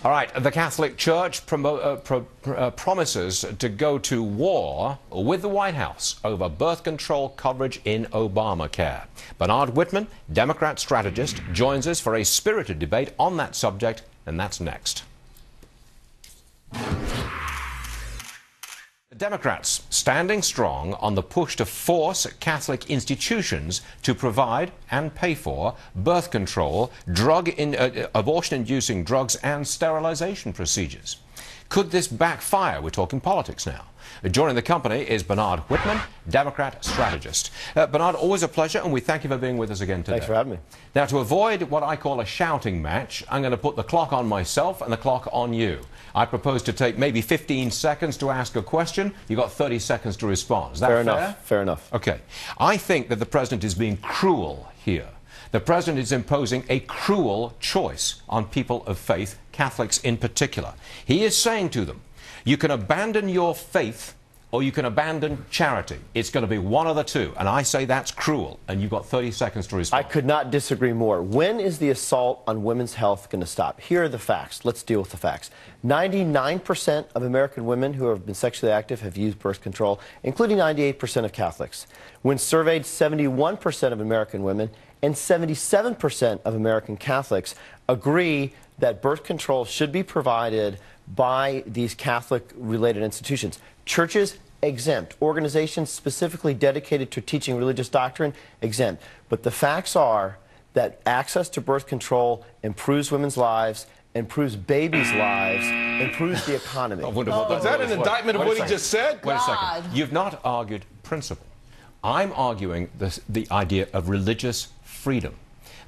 All right, the Catholic Church promises to go to war with the White House over birth control coverage in Obamacare. Bernard Whitman, Democrat strategist, joins us for a spirited debate on that subject, and that's next. The Democrats standing strong on the push to force Catholic institutions to provide and pay for birth control, abortion-inducing drugs and sterilization procedures. Could this backfire? We're talking politics now. Joining the company is Bernard Whitman, Democrat strategist. Bernard, always a pleasure, and we thank you for being with us again today. Thanks for having me. Now, to avoid what I call a shouting match, I'm going to put the clock on myself and the clock on you. I propose to take maybe 15 seconds to ask a question. You've got 30 seconds to respond. Is that fair? Fair enough. Fair enough. Okay. I think that the president is being cruel here. The president is imposing a cruel choice on people of faith, Catholics in particular. He is saying to them, you can abandon your faith or you can abandon charity. It's going to be one of the two. And I say that's cruel. And you've got 30 seconds to respond. I could not disagree more. When is the assault on women's health going to stop? Here are the facts. Let's deal with the facts. 99% of American women who have been sexually active have used birth control, including 98% of Catholics. When surveyed, 71% of American women and 77% of American Catholics agree that birth control should be provided by these Catholic-related institutions. Churches, exempt. Organizations specifically dedicated to teaching religious doctrine, exempt. But the facts are that access to birth control improves women's lives, improves babies' lives, improves the economy. Is that an indictment of what he just said? Wait a second. You've not argued principle. I'm arguing the idea of religious freedom.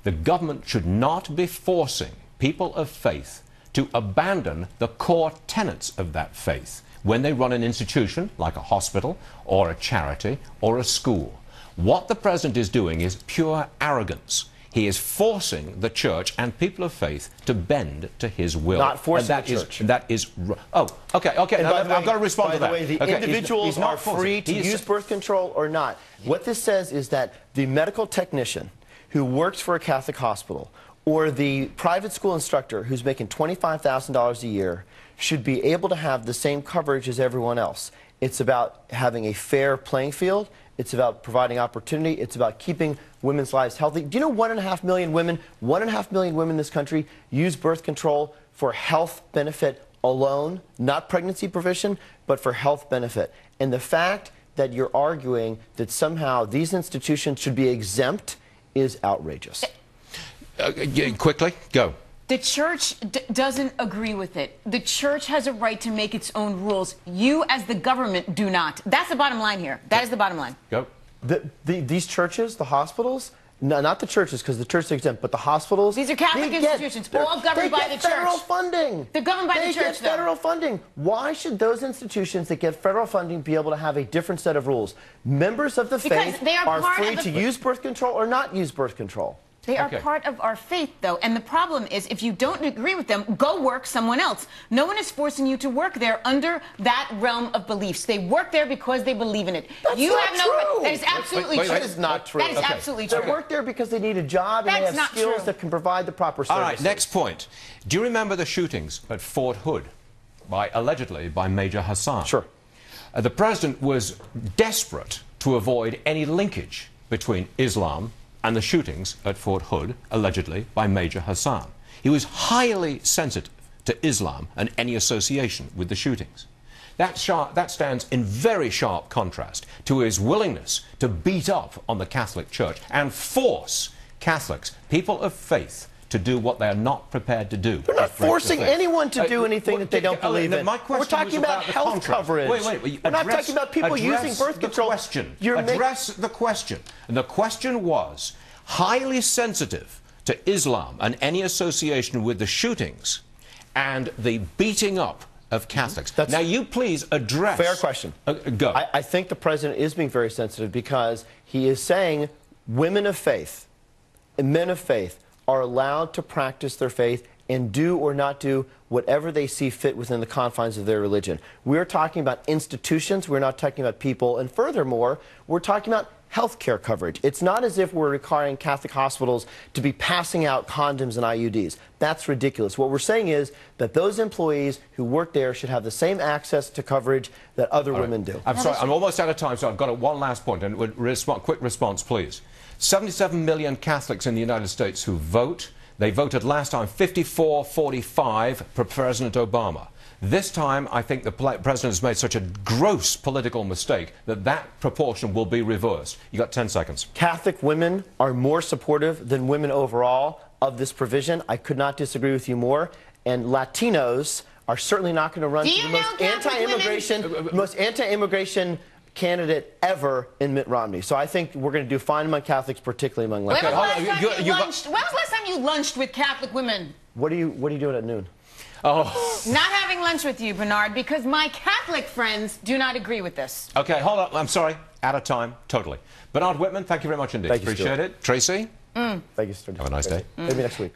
The government should not be forcing people of faith to abandon the core tenets of that faith when they run an institution like a hospital or a charity or a school. What the president is doing is pure arrogance. He is forcing the church and people of faith to bend to his will. Not forcing the church. That is. Oh, okay. I've got to respond to that. By the way, the okay. individuals are free to use birth control or not. What this says is that the medical technician who works for a Catholic hospital or the private school instructor who's making $25,000 a year should be able to have the same coverage as everyone else. It's about having a fair playing field. It's about providing opportunity. It's about keeping women's lives healthy. Do you know 1.5 million women, 1.5 million women in this country use birth control for health benefit alone, not pregnancy provision, but for health benefit. And the fact that you're arguing that somehow these institutions should be exempt is outrageous. Quickly, go. The church doesn't agree with it. The church has a right to make its own rules. You, as the government, do not. That's the bottom line here. That is the bottom line. Go. These churches, the hospitals, no, not the churches, because the church is exempt, but the hospitals. These are Catholic institutions, all governed by the church. They get federal funding. They're governed by the church, though. They get federal funding. Why should those institutions that get federal funding be able to have a different set of rules? Members of the faith are free to use birth control or not use birth control. They are part of our faith, though, and the problem is if you don't agree with them, go work somewhere else. No one is forcing you to work there under that realm of beliefs. They work there because they believe in it. That's you not have true. No. That is absolutely true. That is not true. That is absolutely true. They work there because they need a job and they have skills that can provide the proper services. All right, next point. Do you remember the shootings at Fort Hood, allegedly by Major Hassan? Sure. The president was desperate to avoid any linkage between Islam and the shootings at Fort Hood, allegedly by Major Hassan. He was highly sensitive to Islam and any association with the shootings. That stands in very sharp contrast to his willingness to beat up on the Catholic Church and force Catholics, people of faith, to do what they are not prepared to do. We're not forcing anyone to do anything that they don't believe in. We're talking about health coverage. Wait. We're not talking about people using birth control. Address the question. And the question was highly sensitive to Islam and any association with the shootings and the beating up of Catholics. Now, you please address... Fair question. Go. I think the president is being very sensitive because he is saying women of faith and men of faith are allowed to practice their faith and do or not do whatever they see fit within the confines of their religion. We're talking about institutions. We're not talking about people. And furthermore, we're talking about health care coverage. It's not as if we're requiring Catholic hospitals to be passing out condoms and IUDs. That's ridiculous. What we're saying is that those employees who work there should have the same access to coverage that other women do. I'm sorry, I'm almost out of time, so I've got one last point, and quick response, please. 77 million Catholics in the United States who vote. They voted last time 54-45 for President Obama. This time, I think the president has made such a gross political mistake that that proportion will be reversed. You got 10 seconds. Catholic women are more supportive than women overall of this provision. I could not disagree with you more. And Latinos are certainly not going to run to the most anti-immigration candidate ever in Mitt Romney. So I think we're going to do fine among Catholics, particularly among Latinos. When was the last time you lunched with Catholic women? What are you doing at noon? Oh. Not having lunch with you, Bernard, because my Catholic friends do not agree with this. Okay, hold on. I'm sorry. Out of time. Totally. Bernard Whitman, thank you very much indeed. Thank you, Appreciate Stuart. it. Tracy? Thank you, Stuart. Have a nice day. Maybe next week.